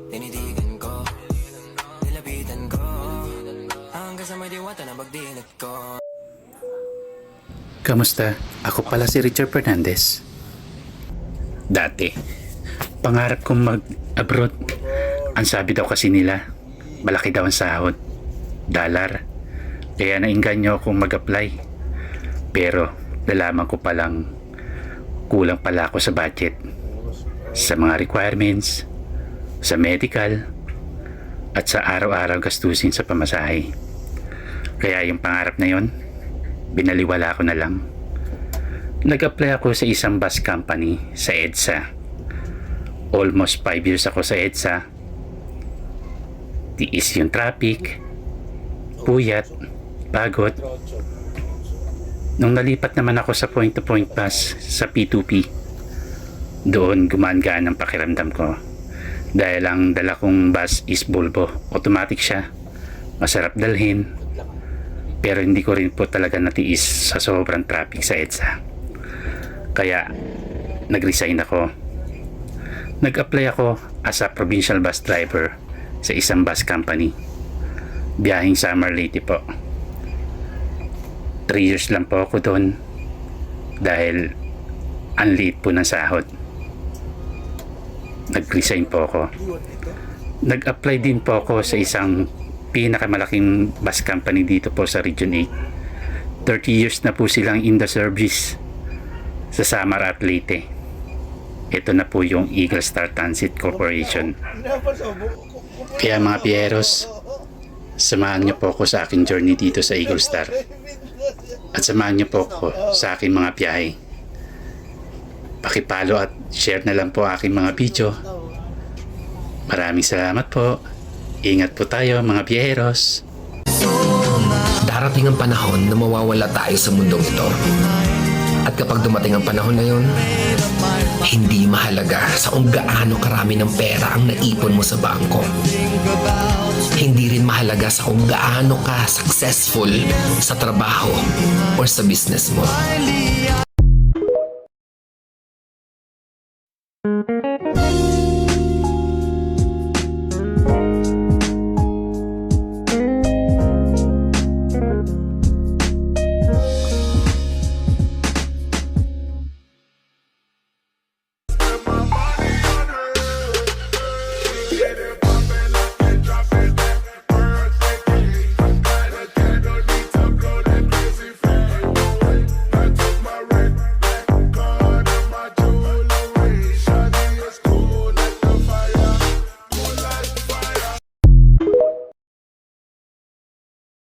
Tinitigan ko, nilapitan ko, hanggang sa may diwata na pagdilat ko. Kamusta? Ako pala si Richard Fernandez. Dati, pangarap kong mag-abroad. Ang sabi daw kasi nila, malaki daw ang sahod. Dollar. Kaya nainganyo akong mag-apply. Pero, nalaman ko palang kulang pala ako sa budget. Sa mga requirements, sa medical, at sa araw-araw gastusin sa pamasahe. Kaya yung pangarap na yon, binaliwala ko na lang. Nag-apply ako sa isang bus company sa EDSA. Almost 5 years ako sa EDSA. Tiis yung traffic, puyat, pagod. Nung nalipat naman ako sa point-to-point bus sa P2P, doon gumaan-gaan ang pakiramdam ko. Dahil ang dala kong bus is Volvo. Automatic siya. Masarap dalhin. Pero hindi ko rin po talaga natiis sa sobrang traffic sa EDSA. Kaya nag-resign ako. Nag-apply ako as a provincial bus driver sa isang bus company. Biyahing Samar Leyte po. 3 years lang po ako doon dahil ang liit po ng sahod. Nag-resign po ako. Nag-apply din po ako sa isang pinakamalaking bus company dito po sa Region 8. 30 years na po silang in the service sa Samar at Leyte. Ito na po yung Eagle Star Transit Corporation. Kaya mga Pieros, samahan niyo po ako sa aking journey dito sa Eagle Star. At samahan niyo po ako sa aking mga biyahe. Pakipalo at share na lang po aking mga video. Maraming salamat po. Ingat po tayo mga Pieros. Darating ang panahon na mawawala tayo sa mundong ito. At kapag dumating ang panahon na yun, hindi mahalaga sa kung gaano karami ng pera ang naipon mo sa bangko. Hindi rin mahalaga sa kung gaano ka successful sa trabaho or sa business mo.